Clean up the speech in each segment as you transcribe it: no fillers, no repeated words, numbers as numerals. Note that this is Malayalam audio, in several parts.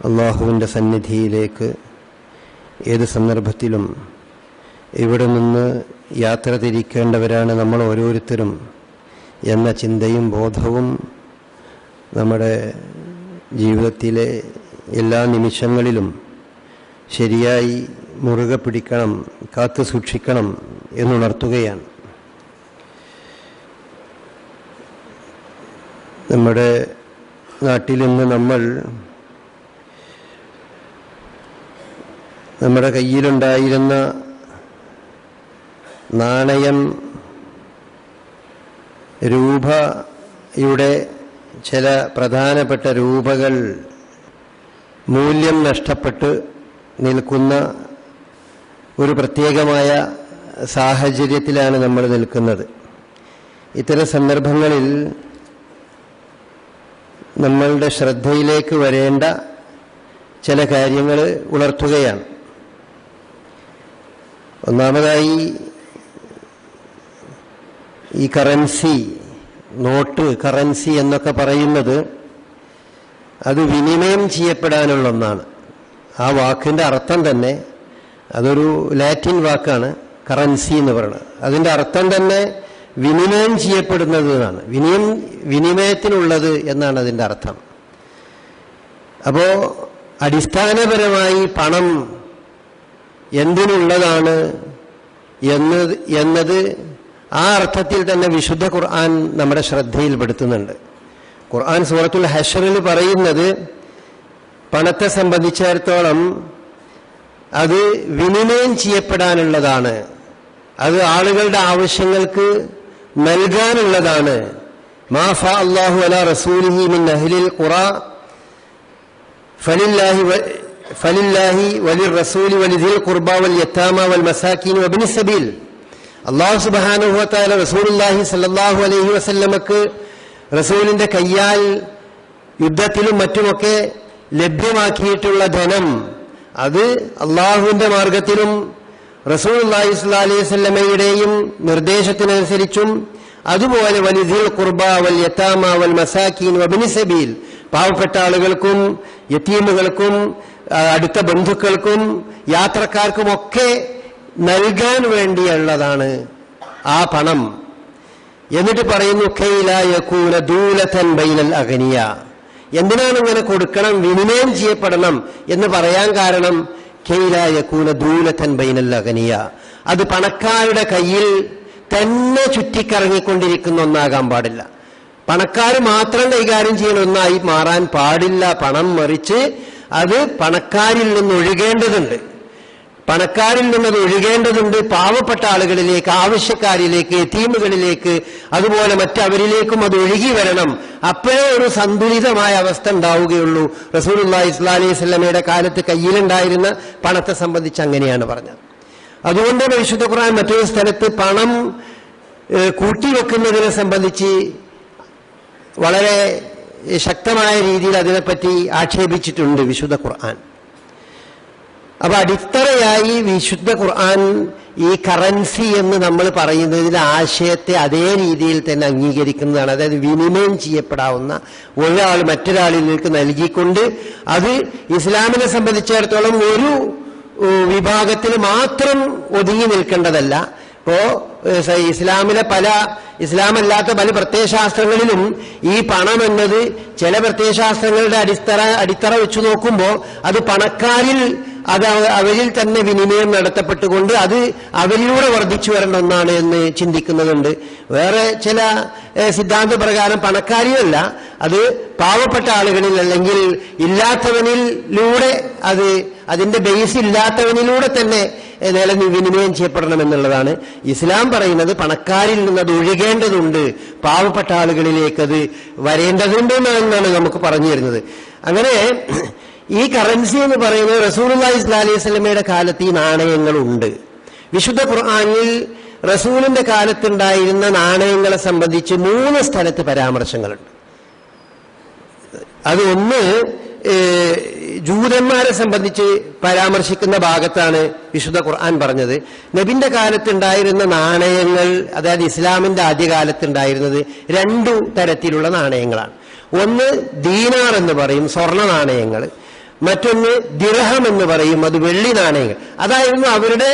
അള്ളാഹുവിൻ്റെ സന്നിധിയിലേക്ക് ഏത് സന്ദർഭത്തിലും ഇവിടെ നിന്ന് യാത്ര തിരിക്കേണ്ടവരാണ് നമ്മൾ ഓരോരുത്തരും എന്ന ചിന്തയും ബോധവും നമ്മുടെ ജീവിതത്തിലെ എല്ലാ നിമിഷങ്ങളിലും ശരിയായി മുറുകെ പിടിക്കണം, കാത്തു സൂക്ഷിക്കണം എന്നുണർത്തുകയാണ്. നമ്മുടെ നാട്ടിൽ നിന്ന് നമ്മുടെ കയ്യിലുണ്ടായിരുന്ന നാണയം രൂപയുടെ ചില പ്രധാനപ്പെട്ട രൂപകൾ മൂല്യം നഷ്ടപ്പെട്ട് നിൽക്കുന്ന ഒരു പ്രത്യേകമായ സാഹചര്യത്തിലാണ് നമ്മൾ നിൽക്കുന്നത്. ഇത്തരം സന്ദർഭങ്ങളിൽ നമ്മളുടെ ശ്രദ്ധയിലേക്ക് വരേണ്ട ചില കാര്യങ്ങൾ ഉണർത്തുകയാണ്. ഒന്നാമതായി, ഈ കറൻസി എന്നൊക്കെ പറയുന്നത് അത് വിനിമയം ചെയ്യപ്പെടാനുള്ള ഒന്നാണ്. ആ വാക്കിൻ്റെ അർത്ഥം തന്നെ, അതൊരു ലാറ്റിൻ വാക്കാണ് കറൻസി എന്ന് പറയുന്നത്. അതിൻ്റെ അർത്ഥം തന്നെ വിനിമയം ചെയ്യപ്പെടുന്നത് എന്നാണ്, വിനിമയത്തിനുള്ളത് എന്നാണ് അതിൻ്റെ അർത്ഥം. അപ്പോൾ അടിസ്ഥാനപരമായി പണം എന്തിനുള്ളതാണ് എന്നത് ആ അർത്ഥത്തിൽ തന്നെ വിശുദ്ധ ഖുർആൻ നമ്മുടെ ശ്രദ്ധയിൽപ്പെടുത്തുന്നുണ്ട്. ഖുർആൻ സൂറത്തുൽ ഹശ്റിൽ പറയുന്നത് പണത്തെ സംബന്ധിച്ചിടത്തോളം അത് വിനിമയം ചെയ്യപ്പെടാനുള്ളതാണ്, അത് ആളുകളുടെ ആവശ്യങ്ങൾക്ക് നൽകാനുള്ളതാണ്. മാ ഫാ അല്ലാഹു അലാ റസൂലിഹി മിൻ അഹ്ലിൽ ഖുറാ ഫലില്ലാഹി വലിർറസൂലി വലിദിൽ ഖുർബാ വൽ യതാമാ വൽ മസാകീൻ വബ്നിസ് സബീൽ. അല്ലാഹു സുബ്ഹാനഹു വ തആല റസൂലുള്ളാഹി സ്വല്ലല്ലാഹു അലൈഹി വസല്ലമക്ക് റസൂലിന്റെ കയ്യാൽ യുദ്ധത്തിലും മറ്റുമൊക്കെ ലഭ്യമാക്കിയിട്ടുള്ള ധനം, അത് അള്ളാഹുവിന്റെ മാർഗത്തിലും റസൂലുള്ളാഹി സ്വല്ലല്ലാഹു അലൈഹി വസല്ലമയുടെയും നിർദ്ദേശത്തിനനുസരിച്ചും, അതുപോലെ വലിദിൽ ഖുർബാ വൽ യതാമാ വൽ മസാകീൻ വബ്നിസ് സബീൽ, പാവപ്പെട്ട ആളുകൾക്കും യതീമുകൾക്കും അടുത്ത ബന്ധുക്കൾക്കും യാത്രക്കാർക്കുമൊക്കെ നൽകാൻ വേണ്ടിയുള്ളതാണ് ആ പണം. എന്നിട്ട് പറയുന്നു കൈ ലാ യകൂന ദൂലതൻ ബൈനൽ അഗ്നിയ. എന്തിനാണ് ഇങ്ങനെ കൊടുക്കണം, വിനിമയം ചെയ്യപ്പെടണം എന്ന് പറയാൻ കാരണം കൈ ലാ യകൂന ദൂലതൻ ബൈനൽ അഗ്നിയ, അത് പണക്കാരുടെ കയ്യിൽ തന്നെ ചുറ്റിക്കറങ്ങിക്കൊണ്ടിരിക്കുന്ന ഒന്നാകാൻ പാടില്ല. പണക്കാർ മാത്രം കൈകാര്യം ചെയ്യുന്ന ഒന്നായി മാറാൻ പാടില്ല പണം. മറിച്ച് അത് പണക്കാരിൽ നിന്ന് ഒഴുകേണ്ടതുണ്ട്. പാവപ്പെട്ട ആളുകളിലേക്ക്, ആവശ്യക്കാരിലേക്ക്, യതീമുകളിലേക്ക്, അതുപോലെ മറ്റവരിലേക്കും അത് ഒഴുകി വരണം. അപ്പോഴേ ഒരു സന്തുലിതമായ അവസ്ഥ ഉണ്ടാവുകയുള്ളൂ. റസൂലുള്ളാഹി സ്വല്ലല്ലാഹു അലൈഹി വസല്ലമയുടെ കാലത്ത് കയ്യിലുണ്ടായിരുന്ന പണത്തെ സംബന്ധിച്ച് അങ്ങനെയാണ് പറഞ്ഞത്. അതുകൊണ്ട് വിശുദ്ധ ഖുർആൻ മറ്റൊരു സ്ഥലത്ത് പണം കൂട്ടിവെക്കുന്നതിനെ സംബന്ധിച്ച് വളരെ ശക്തമായ രീതിയിൽ അതിനെപ്പറ്റി ആക്ഷേപിച്ചിട്ടുണ്ട് വിശുദ്ധ ഖുർആൻ. അപ്പൊ അടിത്തറയായി വിശുദ്ധ ഖുർആൻ ഈ കറൻസി എന്ന് നമ്മൾ പറയുന്നതിന്റെ ആശയത്തെ അതേ രീതിയിൽ തന്നെ അംഗീകരിക്കുന്നതാണ്. അതായത് വിനിമയം ചെയ്യപ്പെടാവുന്ന, ഒരാൾ മറ്റൊരാളിലേക്ക് നൽകിക്കൊണ്ട്, അത് ഇസ്ലാമിനെ സംബന്ധിച്ചിടത്തോളം ഒരു വിഭാഗത്തിൽ മാത്രം ഒതുങ്ങി നിൽക്കേണ്ടതല്ല. ഇപ്പോ ഇസ്ലാമല്ലാത്ത പല പ്രത്യയശാസ്ത്രങ്ങളിലും ഈ പണം എന്നത് ചില പ്രത്യയശാസ്ത്രങ്ങളുടെ അടിത്തറ വെച്ചു നോക്കുമ്പോൾ അത് പണക്കാരിൽ, അത് അവരിൽ തന്നെ വിനിമയം നടത്തപ്പെട്ടുകൊണ്ട് അത് അവരിലൂടെ വർദ്ധിച്ചു വരേണ്ട ഒന്നാണ് എന്ന് ചിന്തിക്കുന്നതുണ്ട്. വേറെ ചില സിദ്ധാന്ത പ്രകാരം പണക്കാരിയല്ല, അത് പാവപ്പെട്ട ആളുകളിൽ അല്ലെങ്കിൽ ഇല്ലാത്തവനിലൂടെ, അത് അതിന്റെ ബേസ് ഇല്ലാത്തവനിലൂടെ തന്നെ വിനിമയം ചെയ്യപ്പെടണമെന്നുള്ളതാണ്. ഇസ്ലാം പറയുന്നത് പണക്കാരിൽ നിന്ന് അത് ഒഴുകേണ്ടതുണ്ട്, പാവപ്പെട്ട ആളുകളിലേക്ക് അത് വരേണ്ടതുണ്ട് എന്നാണ് നമുക്ക് പറഞ്ഞു തരുന്നത്. അങ്ങനെ ഈ കറൻസി എന്ന് പറയുന്നത് റസൂലുള്ളാഹി സ്വല്ലല്ലാഹു അലൈഹി വസല്ലമയുടെ കാലത്ത് ഈ നാണയങ്ങളുണ്ട്. വിശുദ്ധ ഖുർആനിൽ റസൂലിന്റെ കാലത്തുണ്ടായിരുന്ന നാണയങ്ങളെ സംബന്ധിച്ച് 3 സ്ഥലത്ത് പരാമർശങ്ങളുണ്ട്. അത് ഒന്ന് ജൂതന്മാരെ സംബന്ധിച്ച് പരാമർശിക്കുന്ന ഭാഗത്താണ് വിശുദ്ധ ഖുർആൻ പറഞ്ഞത്. നബിന്റെ കാലത്തുണ്ടായിരുന്ന നാണയങ്ങൾ, അതായത് ഇസ്ലാമിന്റെ ആദ്യകാലത്തുണ്ടായിരുന്നത് 2 തരത്തിലുള്ള നാണയങ്ങളാണ്. ഒന്ന് ദീനാർ എന്ന് പറയും, സ്വർണ്ണ നാണയങ്ങൾ. മറ്റൊന്ന് ദിർഹം എന്ന് പറയും, അത് വെള്ളി നാണയങ്ങൾ. അതായിരുന്നു അവരുടെ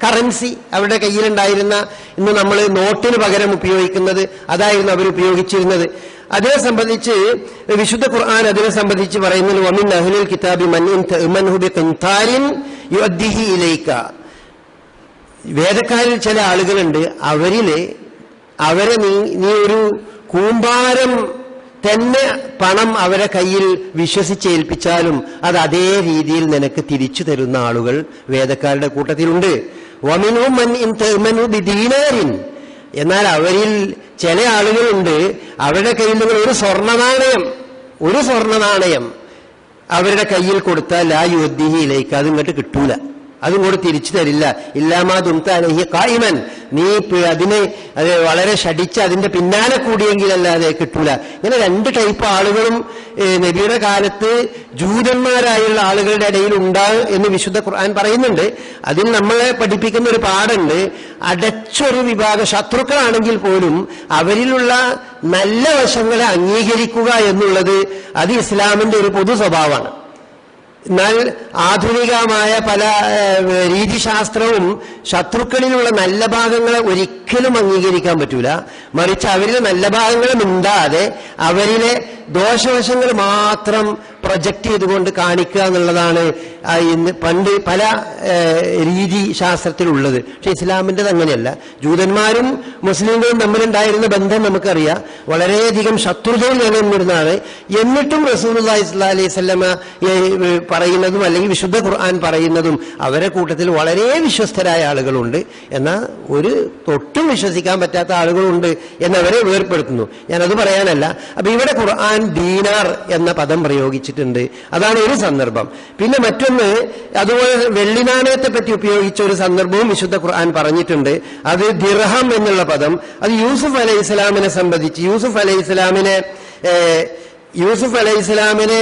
കറൻസി, അവരുടെ കയ്യിലുണ്ടായിരുന്ന, ഇന്ന് നമ്മൾ നോട്ടിന് പകരം ഉപയോഗിക്കുന്നത്, അതായിരുന്നു അവർ ഉപയോഗിച്ചിരുന്നത്. അതിനെ സംബന്ധിച്ച് വിശുദ്ധ ഖുർആൻ അതിനെ സംബന്ധിച്ച് പറയുന്നത് വമിൻ അഹ്ലിൽ കിതാബി മൻ ഇൻ തഅ്മൻഹു ബിഖിൻതാരിൻ യുഅദ്ദിഹി ഇലൈക. വേദക്കാരിൽ ചില ആളുകളുണ്ട്, അവരെ നീ ഒരു കൂമ്പാരം തന്നെ പണം അവരെ കയ്യിൽ വിശ്വസിച്ചേൽപ്പിച്ചാലും അത് അതേ രീതിയിൽ നിനക്ക് തിരിച്ചു തരുന്ന ആളുകൾ വേദക്കാരുടെ കൂട്ടത്തിലുണ്ട്. വമിൻഹും മൻ ഇൻ തഅ്മൻഹു ബിദീനാരിൻ. എന്നാൽ അവരിൽ ചില ആളുകളുണ്ട്, അവരുടെ കയ്യിൽ നിങ്ങൾ ഒരു സ്വർണ്ണ നാണയം അവരുടെ കയ്യിൽ കൊടുത്താൽ ലാ യുദ്ദിഹിയിലേക്ക് അത് ഇങ്ങോട്ട് കിട്ടൂല, അതും തിരിച്ചു തരില്ല. ഇല്ലാമാ ദുംത അലൈഹി ഖായിമൻ, നീ അതിനെ വളരെ ശഠിച്ച് അതിന്റെ പിന്നാലെ കൂടിയെങ്കിലല്ലാതെ കിട്ടൂല. ഇങ്ങനെ രണ്ട് ടൈപ്പ് ആളുകളും നബിയുടെ കാലത്ത് ജൂതന്മാരായുള്ള ആളുകളുടെ ഇടയിൽ ഉണ്ടാകും എന്ന് വിശുദ്ധ ഖുർആൻ പറയുന്നുണ്ട്. അതിൽ നമ്മളെ പഠിപ്പിക്കുന്ന ഒരു പാഠമുണ്ട്. അടച്ചൊരു വിഭാഗം ശത്രുക്കളാണെങ്കിൽ പോലും അവരിലുള്ള നല്ല വശങ്ങളെ അംഗീകരിക്കുക എന്നുള്ളത് അത് ഇസ്ലാമിന്റെ ഒരു പൊതു സ്വഭാവമാണ്. എന്നാൽ ആധുനികമായ പല രീതിശാസ്ത്രവും ശത്രുക്കളിലുള്ള നല്ല ഭാഗങ്ങളെ ഒരിക്കലും അംഗീകരിക്കാൻ പറ്റൂല. മറിച്ച് അവരിലെ നല്ല ഭാഗങ്ങൾ മിണ്ടാതെ അവരിലെ ദോഷവശങ്ങൾ മാത്രം പ്രൊജക്ട് ചെയ്തുകൊണ്ട് കാണിക്കുക എന്നുള്ളതാണ് ഇന്ന് പണ്ട് പല രീതിശാസ്ത്രത്തിലുള്ളത്. പക്ഷെ ഇസ്ലാമിൻ്റെത് അങ്ങനെയല്ല. ജൂതന്മാരും മുസ്ലിങ്ങളും തമ്മിലുണ്ടായിരുന്ന ബന്ധം നമുക്കറിയാം, വളരെയധികം ശത്രുതയിൽ നിലനിന്നിരുന്നതാണ്. എന്നിട്ടും റസൂലുള്ളാഹി സ്വല്ലല്ലാഹു അലൈഹി വസല്ലമ പറയുന്നതും അല്ലെങ്കിൽ വിശുദ്ധ ഖുർആൻ പറയുന്നതും അവരെ കൂട്ടത്തിൽ വളരെ വിശ്വസ്തരായ ആളുകളുണ്ട്, എന്നാൽ ഒരു തൊട്ടും വിശ്വസിക്കാൻ പറ്റാത്ത ആളുകളുണ്ട് എന്നവരെ വേർപ്പെടുത്തുന്നു. ഞാനത് പറയാനല്ല. അപ്പൊ ഇവിടെ ഖുർആൻ ദീനാർ എന്ന പദം പ്രയോഗിച്ചിട്ടുണ്ട്, അതാണ് ഒരു സന്ദർഭം. പിന്നെ മറ്റൊന്ന്, അതുപോലെ വെള്ളി നാണയത്തെ പറ്റി ഉപയോഗിച്ച ഒരു സന്ദർഭവും വിശുദ്ധ ഖുർആൻ പറഞ്ഞിട്ടുണ്ട്. അത് ദിർഹം എന്നുള്ള പദം, അത് യൂസുഫ് അലൈഹിസ്സലാമിനെ സംബന്ധിച്ച് യൂസുഫ് അലൈഹിസ്സലാമിനെ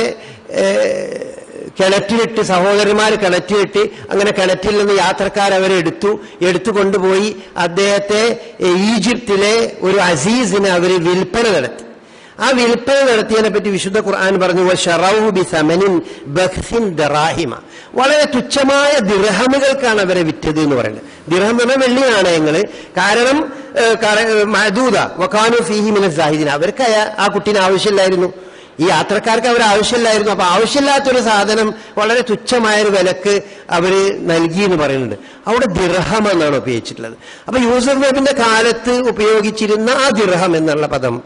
കിണറ്റിലിട്ട്, സഹോദരന്മാർ കിണറ്റിലിട്ട്, അങ്ങനെ കിണറ്റിൽ നിന്ന് യാത്രക്കാർ അവരെ എടുത്തുകൊണ്ടുപോയി അദ്ദേഹത്തെ ഈജിപ്തിലെ ഒരു അസീസിനെ അവർ വിൽപ്പന നടത്തി. ആ വിൽപ്പന നടത്തിയതിനെ പറ്റി വിശുദ്ധ ഖുർആൻ പറഞ്ഞു വശറൗഹു ബിസമനിൻ ബഖ്സിൻ ദറാഹിമ. വളരെ തുച്ഛമായ ദിർഹമുകൾക്കാണ് അവരെ വിറ്റത് എന്ന് പറയുന്നത്. ദിർഹം എന്ന വെള്ളി നാണയങ്ങള്. കാരണം മഅദൂദ വകാനു ഫീഹി മിനസ് സാഹിദീൻ. അവർക്ക് ആ കുട്ടീനെ ആവശ്യമില്ലായിരുന്നു, ഈ യാത്രക്കാർക്ക് അവർ ആവശ്യമില്ലായിരുന്നു. അപ്പൊ ആവശ്യമില്ലാത്തൊരു സാധനം വളരെ തുച്ഛമായൊരു വിലക്ക് അവര് നൽകി എന്ന് പറയുന്നുണ്ട്. അവിടെ ദിർഹം എന്നാണ് ഉപയോഗിച്ചിട്ടുള്ളത്. അപ്പൊ യൂസുഫ് നബിന്റെ കാലത്ത് ഉപയോഗിച്ചിരുന്ന ആ ദിർഹം എന്നുള്ള പദം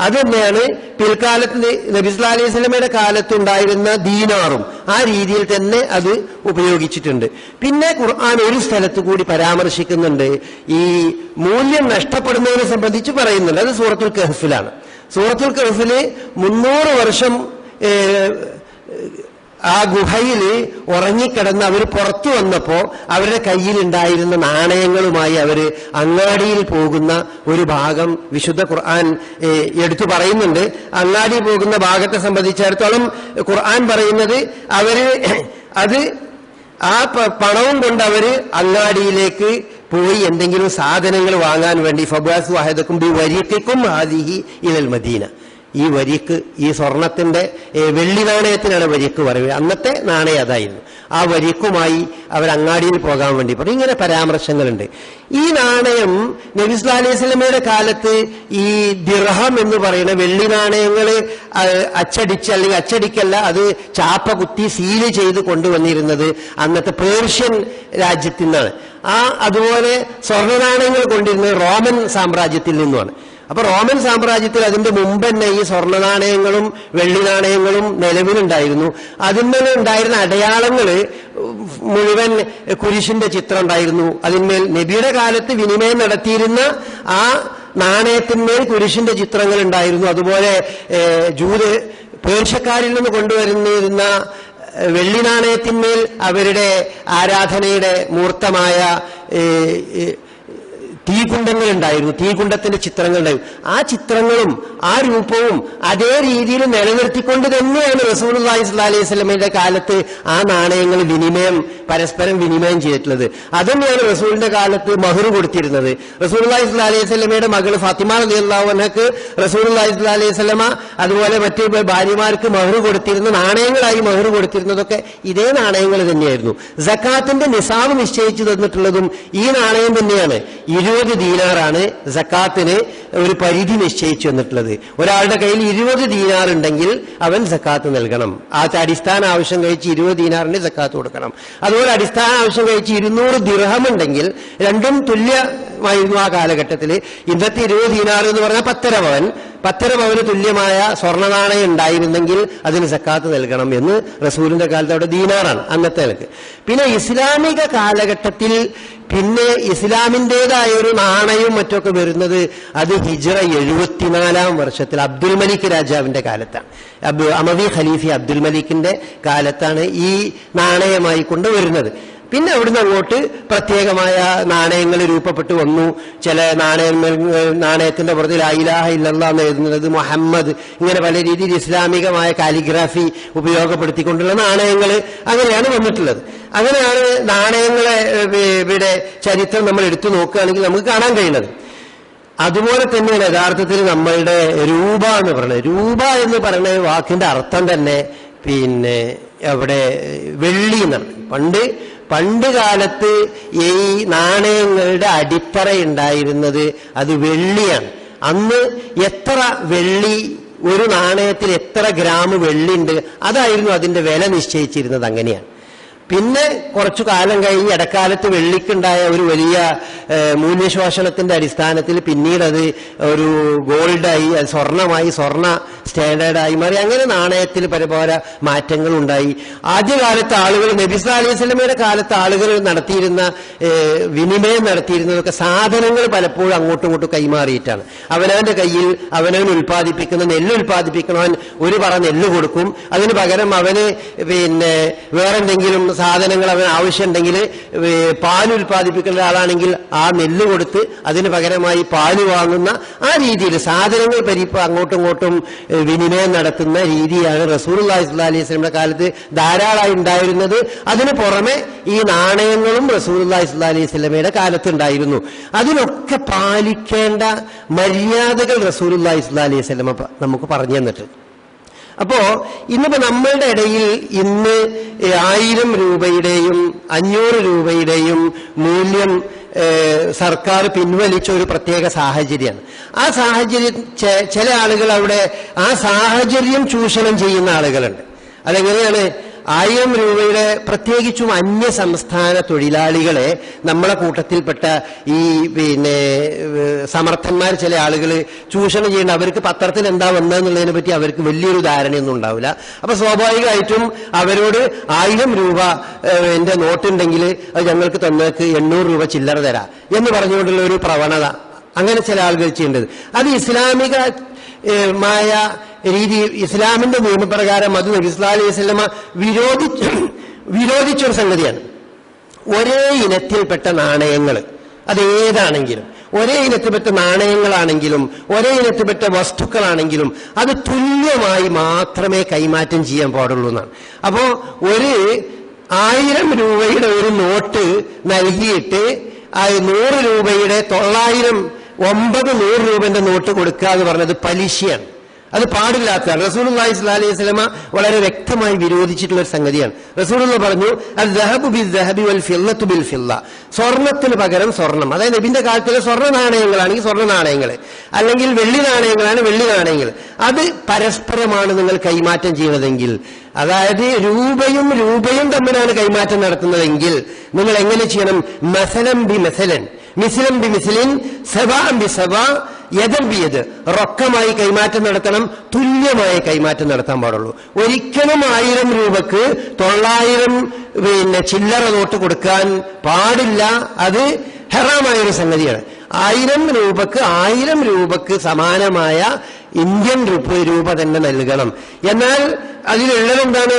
അത് തന്നെയാണ് പിൽക്കാലത്ത് നബി സല്ലല്ലാഹു അലൈഹി വസല്ലമയുടെ കാലത്തുണ്ടായിരുന്ന ദീനാറും ആ രീതിയിൽ തന്നെ അത് ഉപയോഗിച്ചിട്ടുണ്ട്. പിന്നെ ഖുർആൻ ഒരു സ്ഥലത്ത് കൂടി പരാമർശിക്കുന്നുണ്ട്, ഈ മൂല്യം നഷ്ടപ്പെടുന്നതിനെ സംബന്ധിച്ച് പറയുന്നുണ്ട്. അത് സൂറത്തുൽ കഹ്ഫിലാണ്. സൂറത്തുൽ കഹ്ഫില് 300 വർഷം ആ ഗുഹയിൽ ഉറങ്ങിക്കിടന്ന് അവർ പുറത്തു വന്നപ്പോ അവരുടെ കയ്യിലുണ്ടായിരുന്ന നാണയങ്ങളുമായി അവര് അങ്ങാടിയിൽ പോകുന്ന ഒരു ഭാഗം വിശുദ്ധ ഖുർആൻ എടുത്തു പറയുന്നുണ്ട്. അങ്ങാടി പോകുന്ന ഭാഗത്തെ സംബന്ധിച്ചിടത്തോളം ഖുർആൻ പറയുന്നത് അത് ആ പണവും കൊണ്ട് അവര് അങ്ങാടിയിലേക്ക് പോയി എന്തെങ്കിലും സാധനങ്ങൾ വാങ്ങാൻ വേണ്ടി ഫബാസു അഹദക്കും ബി വരീഖിക്കും ഹാദിഹി ഇലൽ മദീന. ഈ വരിക്ക്, ഈ സ്വർണത്തിന്റെ വെള്ളി നാണയത്തിനാണ് വരിക്ക് പറയുക. അന്നത്തെ നാണയം അതായിരുന്നു. ആ വരിക്കുമായി അവർ അങ്ങാടിയിൽ പോകാൻ വേണ്ടി പറഞ്ഞു. ഇങ്ങനെ പരാമർശങ്ങളുണ്ട്. ഈ നാണയം നബി സല്ലല്ലാഹു അലൈഹി വസല്ലമയുടെ കാലത്ത് ഈ ദിർഹം എന്ന് പറയുന്ന വെള്ളി നാണയങ്ങൾ അച്ചടിച്ച്, അല്ലെങ്കിൽ അച്ചടിക്കല്ല, അത് ചാപ്പ കുത്തി സീല് ചെയ്ത് കൊണ്ടുവന്നിരുന്നത് അന്നത്തെ പേർഷ്യൻ രാജ്യത്തിൽ നിന്നാണ്. അതുപോലെ സ്വർണ്ണ നാണയങ്ങൾ കൊണ്ടിരുന്നത് റോമൻ സാമ്രാജ്യത്തിൽ നിന്നുമാണ്. അപ്പൊ റോമൻ സാമ്രാജ്യത്തിൽ അതിന്റെ മുമ്പ് തന്നെ ഈ സ്വർണ്ണ നാണയങ്ങളും വെള്ളി നാണയങ്ങളും നിലവിലുണ്ടായിരുന്നു. അതിന്മേൽ ഉണ്ടായിരുന്ന അടയാളങ്ങള് മുഴുവൻ കുരിശിന്റെ ചിത്രം ഉണ്ടായിരുന്നു. അതിന്മേൽ നബിയുടെ കാലത്ത് വിനിമയം നടത്തിയിരുന്ന ആ നാണയത്തിന്മേൽ കുരിശിന്റെ ചിത്രങ്ങൾ ഉണ്ടായിരുന്നു. അതുപോലെ പേർഷ്യക്കാരിൽ നിന്ന് കൊണ്ടുവരുന്നിരുന്ന വെള്ളി നാണയത്തിന്മേൽ അവരുടെ ആരാധനയുടെ മൂർത്തമായ തീകുണ്ടങ്ങൾ ഉണ്ടായിരുന്നു, തീകുണ്ടത്തിന്റെ ചിത്രങ്ങൾ ഉണ്ടായിരുന്നു. ആ ചിത്രങ്ങളും ആ രൂപവും അതേ രീതിയിൽ നിലനിർത്തിക്കൊണ്ട് തന്നെയാണ് റസൂലുള്ളാഹി സ്വല്ലല്ലാഹു അലൈഹി വസല്ലമയുടെ കാലത്ത് ആ നാണയങ്ങൾ പരസ്പരം വിനിമയം ചെയ്തിട്ടുള്ളത്. അതുതന്നെയാണ് റസൂലിന്റെ കാലത്ത് മഹ്ർ കൊടുത്തിരുന്നത്. റസൂലുള്ളാഹി സ്വല്ലല്ലാഹു അലൈഹി വസല്ലമയുടെ മകൾ ഫാത്തിമ റളിയല്ലാഹു അൻഹക്ക് റസൂലുള്ളാഹി സ്വല്ലല്ലാഹു അലൈഹി വസല്ലമ അതുപോലെ മറ്റു ഭാര്യമാർക്ക് മഹ്ർ കൊടുത്തിരുന്ന നാണയങ്ങളായി മഹ്ർ കൊടുത്തിരുന്നതൊക്കെ ഇതേ നാണയങ്ങൾ തന്നെയായിരുന്നു. സക്കാത്തിന്റെ നിസാബ് നിശ്ചയിച്ചു തന്നിട്ടുള്ളതും ഈ നാണയം തന്നെയാണ്. 20 ദീനാറാണ് സക്കാത്തിന് ഒരു പരിധി നിശ്ചയിച്ചു വന്നിട്ടുള്ളത്. ഒരാളുടെ കയ്യിൽ 20 ദീനാർ ഉണ്ടെങ്കിൽ അവൻ സക്കാത്ത് നൽകണം. ആ അടിസ്ഥാന ആവശ്യം കഴിച്ച് 20 ദീനാറിന് സക്കാത്ത് കൊടുക്കണം. അതുപോലെ അടിസ്ഥാന ആവശ്യം കഴിച്ച് 200 ദിർഹം ഉണ്ടെങ്കിൽ രണ്ടും തുല്യമായിരുന്നു ആ കാലഘട്ടത്തിൽ. ഇന്നത്തെ 20 ദീനാർ എന്ന് പറഞ്ഞാൽ 10.5 പവന് തുല്യമായ സ്വർണ്ണ നാണയം ഉണ്ടായിരുന്നെങ്കിൽ അതിന് സക്കാത്ത് നൽകണം എന്ന് റസൂലിന്റെ കാലത്ത് അവിടെ ദീനാറാണ് അന്നത്തെ നിലക്ക്. പിന്നെ ഇസ്ലാമിക കാലഘട്ടത്തിൽ പിന്നെ ഇസ്ലാമിൻ്റെതായ ഒരു നാണയവും മറ്റൊക്കെ വരുന്നത് അത് ഹിജ്റ 74 വർഷത്തിൽ അബ്ദുൽ മലിക് രാജാവിന്റെ കാലത്താണ്. അമവി ഖലീഫ അബ്ദുൽ മലിക്കിന്റെ കാലത്താണ് ഈ നാണയമായി കൊണ്ടുവരുന്നത്. പിന്നെ അവിടുന്ന് അങ്ങോട്ട് പ്രത്യേകമായ നാണയങ്ങൾ രൂപപ്പെട്ടു വന്നു. ചില നാണയത്തിന്റെ പുറത്തിൽ ലാ ഇലാഹ ഇല്ലല്ലാഹ് എന്ന് എഴുതുന്നത് മുഹമ്മദ്, ഇങ്ങനെ പല രീതിയിൽ ഇസ്ലാമികമായ കാലിഗ്രാഫി ഉപയോഗപ്പെടുത്തിക്കൊണ്ടുള്ള നാണയങ്ങൾ അങ്ങനെയാണ് വന്നിട്ടുള്ളത്. അങ്ങനെയാണ് നാണയങ്ങളെ ഇവിടെ ചരിത്രം നമ്മൾ എടുത്തു നോക്കുകയാണെങ്കിൽ നമുക്ക് കാണാൻ കഴിയുന്നത്. അതുപോലെ തന്നെയാണ് യഥാർത്ഥത്തിൽ നമ്മളുടെ രൂപ എന്ന് പറയുന്നത്. രൂപ എന്ന് പറയുന്ന വാക്കിന്റെ അർത്ഥം തന്നെ പിന്നെ അവിടെ വെള്ളി എന്നാണ്. പണ്ട് കാലത്ത് ഈ നാണയങ്ങളുടെ അടിത്തറ ഉണ്ടായിരുന്നത് അത് വെള്ളിയാണ്. അന്ന് എത്ര വെള്ളി, ഒരു നാണയത്തിൽ എത്ര ഗ്രാം വെള്ളിയുണ്ട്, അതായിരുന്നു അതിന്റെ വില നിശ്ചയിച്ചിരുന്നത്. അങ്ങനെയാണ്. പിന്നെ കുറച്ചു കാലം കഴിഞ്ഞ് ഇടക്കാലത്ത് വെള്ളിക്കുണ്ടായ ഒരു വലിയ മൂല്യശോഷണത്തിന്റെ അടിസ്ഥാനത്തിൽ പിന്നീട് അത് ഒരു ഗോൾഡായി, സ്വർണമായി, സ്വർണ്ണ സ്റ്റാൻഡേർഡായി മാറി. അങ്ങനെ നാണയത്തിൽ പല മാറ്റങ്ങൾ ഉണ്ടായി. ആദ്യകാലത്ത് ആളുകൾ, നബി സല്ലല്ലാഹു അലൈഹി വസല്ലമയുടെ കാലത്ത് ആളുകൾ നടത്തിയിരുന്ന വിനിമയം നടത്തിയിരുന്നതൊക്കെ സാധനങ്ങൾ പലപ്പോഴും അങ്ങോട്ടും ഇങ്ങോട്ടും കൈമാറിയിട്ടാണ്. അവനവന്റെ കയ്യിൽ അവനവൻ ഉൽപ്പാദിപ്പിക്കുന്ന നെല്ല് ഉൽപ്പാദിപ്പിക്കണവൻ ഒരു പറ നെല്ല് കൊടുക്കും. അതിന് പകരം അവന് പിന്നെ വേറെന്തെങ്കിലും സാധനങ്ങൾ അവന് ആവശ്യമുണ്ടെങ്കിൽ പാൽ ഉൽപ്പാദിപ്പിക്കുന്ന ആളാണെങ്കിൽ ആ നെല്ല് കൊടുത്ത് അതിന് പകരമായി പാല് വാങ്ങുന്ന ആ രീതിയിൽ സാധനങ്ങൾ അങ്ങോട്ടും ഇങ്ങോട്ടും വിനിമയം നടത്തുന്ന രീതിയാണ് റസൂലുള്ളാഹി സ്വല്ലല്ലാഹു അലൈഹി വസല്ലമയുടെ കാലത്ത് ധാരാളമായി ഉണ്ടായിരുന്നത്. അതിന് പുറമെ ഈ നാണയങ്ങളും റസൂലുള്ളാഹി സ്വല്ലല്ലാഹു അലൈഹി വസല്ലമയുടെ കാലത്ത് ഉണ്ടായിരുന്നു. അതിനൊക്കെ പാലിക്കേണ്ട മര്യാദകൾ റസൂലുള്ളാഹി സ്വല്ലല്ലാഹു അലൈഹി വസല്ലമ നമുക്ക് പറഞ്ഞു തന്നിട്ടുണ്ട്. അപ്പോ ഇന്നിപ്പോ നമ്മളുടെ ഇടയിൽ ഇന്ന് 1000 രൂപയുടെയും 500 രൂപയുടെയും മൂല്യം സർക്കാർ പിൻവലിച്ച ഒരു പ്രത്യേക സാഹചര്യമാണ്. ആ സാഹചര്യം ചില ആളുകൾ അവിടെ ആ സാഹചര്യം ചൂഷണം ചെയ്യുന്ന ആളുകളുണ്ട്. അതെങ്ങനെയാണ്? 1000 രൂപയുടെ പ്രത്യേകിച്ചും അന്യ സംസ്ഥാന തൊഴിലാളികളെ നമ്മളെ കൂട്ടത്തിൽപ്പെട്ട ഈ പിന്നെ സമർത്ഥന്മാർ ചില ആളുകൾ ചൂഷണം ചെയ്യുന്നുണ്ട്. അവർക്ക് പത്രത്തിൽ എന്താ വന്നതെന്നുള്ളതിനെ പറ്റി അവർക്ക് വലിയൊരു ധാരണയൊന്നും ഉണ്ടാവില്ല. അപ്പൊ സ്വാഭാവികമായിട്ടും അവരോട് 1000 രൂപ എന്റെ നോട്ടുണ്ടെങ്കിൽ അത് ഞങ്ങൾക്ക് തന്നേക്ക് 800 രൂപ ചില്ലറ തരാം എന്ന് പറഞ്ഞുകൊണ്ടുള്ള ഒരു പ്രവണത അങ്ങനെ ചില ആളുകൾ ചെയ്യേണ്ടത്. അത് ഇസ്ലാമികമായ രീതി, ഇസ്ലാമിന്റെ നിയമപ്രകാരം അത് നബി സല്ലല്ലാഹു അലൈഹി വസല്ലമ വിരോധിച്ചൊരു സംഗതിയാണ്. ഒരേ ഇനത്തിൽപ്പെട്ട നാണയങ്ങൾ അതേതാണെങ്കിലും, ഒരേ ഇനത്തിൽപ്പെട്ട നാണയങ്ങളാണെങ്കിലും ഒരേ ഇനത്തിൽപ്പെട്ട വസ്തുക്കളാണെങ്കിലും അത് തുല്യമായി മാത്രമേ കൈമാറ്റം ചെയ്യാൻ പാടുള്ളൂ എന്നാണ്. അപ്പോ ഒരു 1000 രൂപയുടെ ഒരു നോട്ട് നൽകിയിട്ട് 100 രൂപയുടെ 900 രൂപന്റെ നോട്ട് കൊടുക്കുക എന്ന് പറഞ്ഞത് പലിശയാണ്. അത് പാടില്ലാത്തതാണ്. റസൂലുള്ളാഹി സ്വല്ലല്ലാഹു അലൈഹി വസല്ലമ വളരെ വ്യക്തമായി വിരോധിച്ചിട്ടുള്ള ഒരു സംഗതിയാണ്. റസൂലുള്ളാഹി പറഞ്ഞു, അദ്ദഹബു ബിദ്ദഹബി വൽ ഫില്ലത്തു ബിൽ ഫില്ല, സ്വർണത്തിന് പകരം സ്വർണം. അതായത് നബിന്റെ കാലത്തിലെ സ്വർണ്ണ നാണയങ്ങളാണെങ്കിൽ സ്വർണ്ണ നാണയങ്ങൾ, അല്ലെങ്കിൽ വെള്ളി നാണയങ്ങളാണ് വെള്ളി നാണയങ്ങൾ. അത് പരസ്പരമാണ് നിങ്ങൾ കൈമാറ്റം ചെയ്യുന്നതെങ്കിൽ, അതായത് രൂപയും തമ്മിലാണ് കൈമാറ്റം നടത്തുന്നതെങ്കിൽ നിങ്ങൾ എങ്ങനെ ചെയ്യണം? മസലൻ ബി മസലൻ, മിസ്ലൻ ബി മിസ്ലിൻ, സവാഅൻ ബി സവാ, യദൻ ബി യദ്. റൊക്കമായി കൈമാറ്റം നടത്തണം, തുല്യമായി കൈമാറ്റം നടത്താൻ പാടുള്ളൂ. ഒരിക്കലും 1000 രൂപക്ക് 900 ചില്ലറ നോട്ട് കൊടുക്കാൻ പാടില്ല. അത് ഹറാമായൊരു സംഗതിയാണ്. 1000 രൂപക്ക് സമാനമായ ഇന്ത്യൻ രൂപ തന്നെ നൽകണം. എന്നാൽ അതിലുള്ളതെന്താണ്?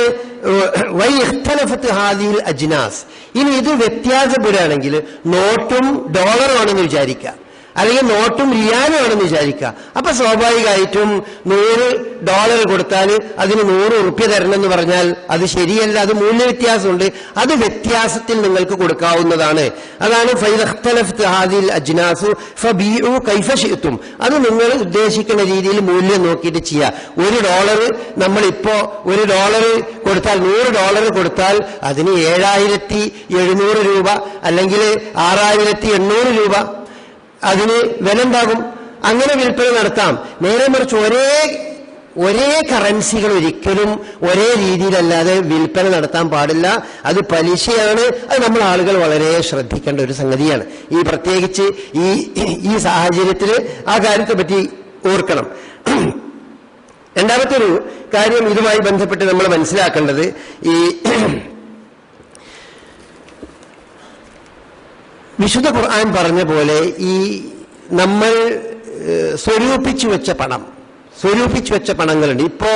വൈ ഇഖ്തലഫത്ത് ഹാദിഹിൽ അജ്നാസ്. ഇനി ഇത് വ്യത്യാസപ്പെടുകയാണെങ്കിൽ നോട്ടും ഡോളറും ആണെന്ന് വിചാരിക്കുക, അല്ലെങ്കിൽ നോട്ടും റിയാലും ആണെന്ന് വിചാരിക്കുക. അപ്പൊ സ്വാഭാവികമായിട്ടും $100 കൊടുത്താൽ അതിന് 100 ഉറുപ്പ്യ തരണമെന്ന് പറഞ്ഞാൽ അത് ശരിയല്ല, അത് മൂല്യ വ്യത്യാസമുണ്ട്. അത് വ്യത്യാസത്തിൽ നിങ്ങൾക്ക് കൊടുക്കാവുന്നതാണ്. അതാണ് ഫൈദഖ്തലഫ്ത ഹാദിൽ അജ്നാസു ഫബീഉ കൈഫ ശിഅ്തും. അത് നിങ്ങൾ ഉദ്ദേശിക്കുന്ന രീതിയിൽ മൂല്യം നോക്കിയിട്ട് ചെയ്യുക. $1 നമ്മളിപ്പോ $1 കൊടുത്താൽ $100 കൊടുത്താൽ അതിന് 7,700 രൂപ അല്ലെങ്കിൽ 6,800 രൂപ അതിന് വില ഉണ്ടാകും. അങ്ങനെ വിൽപ്പന നടത്താം. നേരെ മറിച്ച് ഒരേ കറൻസികൾ ഒരിക്കലും ഒരേ രീതിയിലല്ലാതെ വിൽപ്പന നടത്താൻ പാടില്ല. അത് പലിശയാണ്. അത് നമ്മൾ ആളുകൾ വളരെ ശ്രദ്ധിക്കേണ്ട ഒരു സംഗതിയാണ്. ഈ പ്രത്യേകിച്ച് ഈ സാഹചര്യത്തിൽ ആ കാര്യത്തെ പറ്റി ഓർക്കണം. രണ്ടാമത്തെ ഒരു കാര്യം ഇതുമായി ബന്ധപ്പെട്ട് നമ്മൾ മനസ്സിലാക്കേണ്ടത്, ഈ വിശുദ്ധ ഖുർആൻ പറഞ്ഞ പോലെ ഈ നമ്മൾ സ്വരൂപിച്ചു വെച്ച പണങ്ങളുണ്ട്. ഇപ്പോ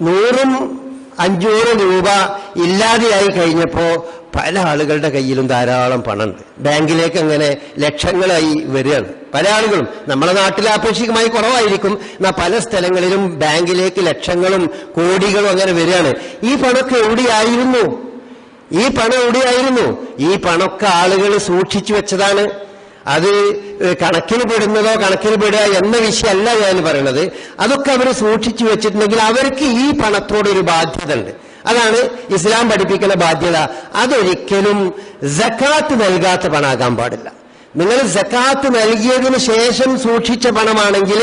100ഉം 500 രൂപ ഇല്ലാതെയായി കഴിഞ്ഞപ്പോ പല ആളുകളുടെ കയ്യിലും ധാരാളം പണമുണ്ട്. ബാങ്കിലേക്ക് അങ്ങനെ ലക്ഷങ്ങളായി വരികയാണ് പല ആളുകളും. നമ്മുടെ നാട്ടിൽ ആപേക്ഷികമായി കുറവായിരിക്കും, എന്നാൽ പല സ്ഥലങ്ങളിലും ബാങ്കിലേക്ക് ലക്ഷങ്ങളും കോടികളും അങ്ങനെ വരികയാണ്. ഈ പണമൊക്കെ എവിടെയായിരുന്നു? ഈ പണമൊക്കെ ആളുകൾ സൂക്ഷിച്ചു വെച്ചതാണ്. അത് കണക്കിന് പെടുക എന്ന വിഷയമല്ല ഞാൻ പറയണത്. അതൊക്കെ അവർ സൂക്ഷിച്ചു വെച്ചിട്ടുണ്ടെങ്കിൽ അവർക്ക് ഈ പണത്തോടൊരു ബാധ്യത ഉണ്ട്. അതാണ് ഇസ്ലാം പഠിപ്പിക്കുന്ന ബാധ്യത. അതൊരിക്കലും സക്കാത്ത് നൽകാത്ത പണമാകാൻ പാടില്ല. നിങ്ങൾ സക്കാത്ത് നൽകിയതിന് ശേഷം സൂക്ഷിച്ച പണമാണെങ്കിൽ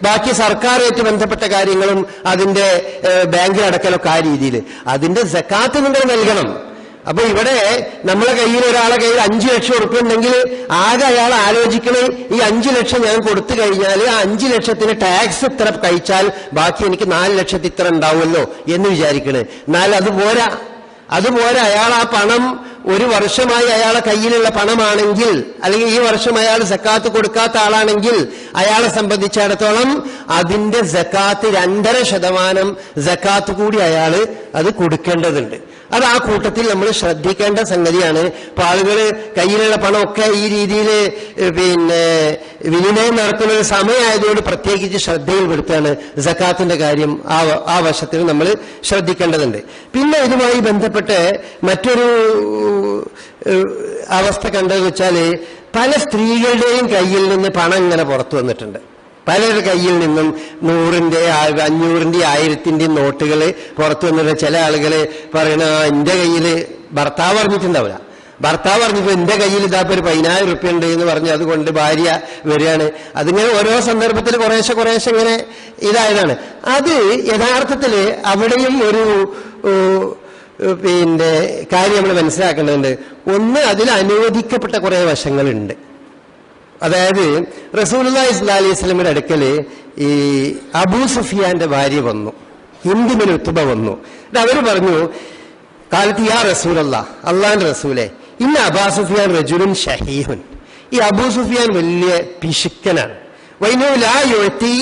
ബാക്കി സർക്കാരുമായിട്ട് ബന്ധപ്പെട്ട കാര്യങ്ങളും അതിന്റെ ബാങ്കിൽ അടക്കലൊക്കെ ആ രീതിയിൽ അതിന്റെ സക്കാത്ത് നിങ്ങൾ നൽകണം. അപ്പൊ ഇവിടെ നമ്മളെ കയ്യിൽ ഒരാളെ കയ്യിൽ 5 ലക്ഷം ഉറുപ്പ്യ ഉണ്ടെങ്കിൽ ആകെ അയാൾ ആലോചിക്കണേ, ഈ 5 ലക്ഷം ഞാൻ കൊടുത്തു കഴിഞ്ഞാൽ ആ 5 ലക്ഷത്തിന് ടാക്സ് ഇത്ര കഴിച്ചാൽ ബാക്കി എനിക്ക് 4 ലക്ഷത്തി ഇത്ര ഉണ്ടാവുമല്ലോ എന്ന് വിചാരിക്കണേ. എന്നാൽ അതുപോലെ അയാൾ ആ പണം ഒരു വർഷമായി അയാളെ കയ്യിലുള്ള പണമാണെങ്കിൽ, അല്ലെങ്കിൽ ഈ വർഷം അയാൾ സക്കാത്ത് കൊടുക്കാത്ത ആളാണെങ്കിൽ അയാളെ സംബന്ധിച്ചിടത്തോളം അതിന്റെ സക്കാത്ത് 2.5% സക്കാത്ത് കൂടി അയാൾ അത് കൊടുക്കേണ്ടതുണ്ട്. അത് ആ കൂട്ടത്തിൽ നമ്മൾ ശ്രദ്ധിക്കേണ്ട സംഗതിയാണ്. ഇപ്പൊ ആളുകള് കയ്യിലുള്ള പണമൊക്കെ ഈ രീതിയിൽ വിനിമയം നടത്തുന്ന ഒരു സമയമായതുകൊണ്ട് പ്രത്യേകിച്ച് ശ്രദ്ധയിൽപ്പെടുത്താണ് സക്കാത്തിന്റെ കാര്യം. ആ വശത്തിൽ നമ്മൾ ശ്രദ്ധിക്കേണ്ടതുണ്ട്. പിന്നെ ഇതുമായി ബന്ധപ്പെട്ട് മറ്റൊരു അവസ്ഥ കണ്ടതെന്ന് വെച്ചാല് പല സ്ത്രീകളുടെയും കയ്യിൽ നിന്ന് പണം ഇങ്ങനെ പുറത്തു വന്നിട്ടുണ്ട്. പലരുടെ കയ്യിൽ നിന്നും 100-ന്റെ 500-ന്റെ 1000-ന്റെയും നോട്ടുകൾ പുറത്തു വന്നിട്ട് ചില ആളുകൾ പറയണ എന്റെ കയ്യില് ഭർത്താവ് പറഞ്ഞിട്ടുണ്ടാവില്ല, ഭർത്താവ് പറഞ്ഞപ്പോ എന്റെ കയ്യിൽ ഇതാപ്പോ ഒരു 10,000 ഉറുപ്പ്യ ഉണ്ട് എന്ന് പറഞ്ഞ് അതുകൊണ്ട് ഭാര്യ വരികയാണ്. അതിങ്ങനെ ഓരോ സന്ദർഭത്തിൽ കുറേശ്ശെ ഇങ്ങനെ ഇതായതാണ്. അത് യഥാർത്ഥത്തില് അവിടെയും ഒരു കാര്യം നമ്മൾ മനസ്സിലാക്കേണ്ടതുണ്ട്. ഒന്ന്, അതിൽ അനുവദിക്കപ്പെട്ട കുറെ വശങ്ങളുണ്ട്. അതായത് റസൂലുള്ളാഹി സ്വല്ലല്ലാഹു അലൈഹി വസല്ലമയുടെ അടുക്കല് ഈ അബൂ സുഫിയാന്റെ ഭാര്യ വന്നു, ഹിന്ദ് ബിൻ ഉത്ബ വന്നു. അവര് പറഞ്ഞു, കാലത്ത് യാ റസൂലല്ലാഹ്, അള്ളാന്റെ റസൂലെ, ഇന്ന അബൂ സുഫിയാൻ റജുലുൻ ഷഹീഹുൻ. ഈ അബൂ സുഫിയാൻ വലിയ പിശുക്കനാണ്. വൈനഹു ലാ യുഅതി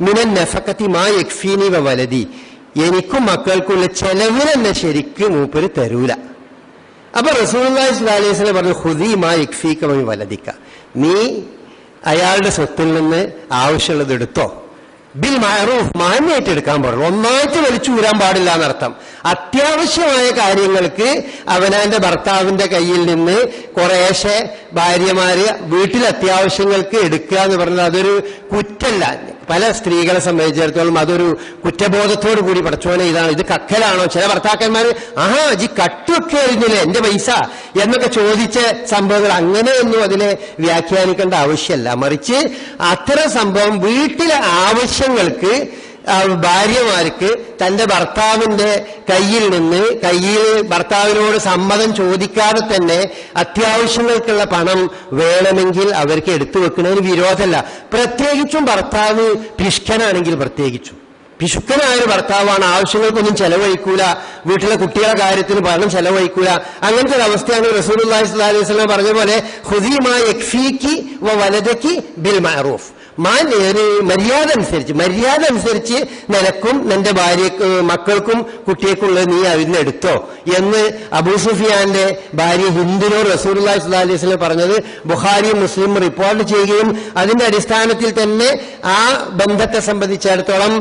മിനൻ നഫഖതി മാ യക്ഫീനി വ വലദി. എനിക്കും മക്കൾക്കുള്ള ചെലവിന് തന്നെ ശരിക്ക് മൂപ്പര് തരൂല. അപ്പൊ റസൂലുള്ളാഹി സ്വല്ലല്ലാഹു അലൈഹി വസല്ലം പറഞ്ഞു, ഖുദി മാ യക്ഫീക മിൻ വലദിക, നീ അയാളുടെ സ്വത്തിൽ നിന്ന് ആവശ്യമുള്ളത് എടുത്തോ. ബിൽ മഅറൂഫ്, മാന്യമായിട്ട് എടുക്കാൻ പാടുള്ളൂ, ഒന്നായിട്ട് വലിച്ചു ഊരാൻ പാടില്ല എന്നർത്ഥം. അത്യാവശ്യമായ കാര്യങ്ങൾക്ക് അവനാന്റെ ഭർത്താവിന്റെ കയ്യിൽ നിന്ന് കുറേശ്ശെ ഭാര്യമാര് വീട്ടിൽ അത്യാവശ്യങ്ങൾക്ക് എടുക്കുക എന്ന് പറഞ്ഞാൽ അതൊരു കുറ്റല്ല. പല സ്ത്രീകളെ സംബന്ധിച്ചിടത്തോളം അതൊരു കുറ്റബോധത്തോടു കൂടി പഠിച്ചോനെ ഇത് കക്കലാണോ? ചില ഭർത്താക്കന്മാര് ജി കട്ടുവൊക്കെ കഴിഞ്ഞില്ലേ എന്റെ പൈസ എന്നൊക്കെ ചോദിച്ച സംഭവങ്ങൾ, അങ്ങനെയൊന്നും അതിനെ വ്യാഖ്യാനിക്കേണ്ട ആവശ്യമല്ല. മറിച്ച് അത്തരം സംഭവം വീട്ടിലെ ആവശ്യങ്ങൾക്ക് ഭാര്യമാർക്ക് തന്റെ ഭർത്താവിന്റെ കയ്യിൽ നിന്ന് ഭർത്താവിനോട് സമ്മതം ചോദിക്കാതെ തന്നെ അത്യാവശ്യങ്ങൾക്കുള്ള പണം വേണമെങ്കിൽ അവർക്ക് എടുത്തു വെക്കുന്നതിന് വിരോധമല്ല. പ്രത്യേകിച്ചും ഭർത്താവ് പിഷ്കനാണെങ്കിൽ പ്രത്യേകിച്ചും. പിശുക്കനായൊരു ഭർത്താവാണ്, ആവശ്യങ്ങൾക്കൊന്നും ചെലവഴിക്കൂല, വീട്ടിലെ കുട്ടികളുടെ കാര്യത്തിന് പണം ചെലവഴിക്കൂല. അങ്ങനത്തെ ഒരു അവസ്ഥയാണ് റസൂലുള്ളാഹി സ്വല്ലല്ലാഹു അലൈഹി വസല്ലം പറഞ്ഞ പോലെ ഖുദി മാ യക്ഫീകി വ വലദകി ബിൽ മഅറൂഫ്, ഒരു മര്യാദ അനുസരിച്ച് നിനക്കും നിന്റെ ഭാര്യക്ക് മക്കൾക്കും കുട്ടിയേക്കുള്ളത് നീ അതിന് എടുത്തോ എന്ന് അബൂ സുഫിയാന്റെ ഭാര്യ ഹിന്ദിനോട് റസൂലുള്ളാഹി സ്വല്ലല്ലാഹു അലൈഹി വസല്ലം പറഞ്ഞത് ബുഖാരി മുസ്ലിം റിപ്പോർട്ട് ചെയ്യുകയും അതിന്റെ അടിസ്ഥാനത്തിൽ തന്നെ ആ ബന്ധത്തെ സംബന്ധിച്ചിടത്തോളം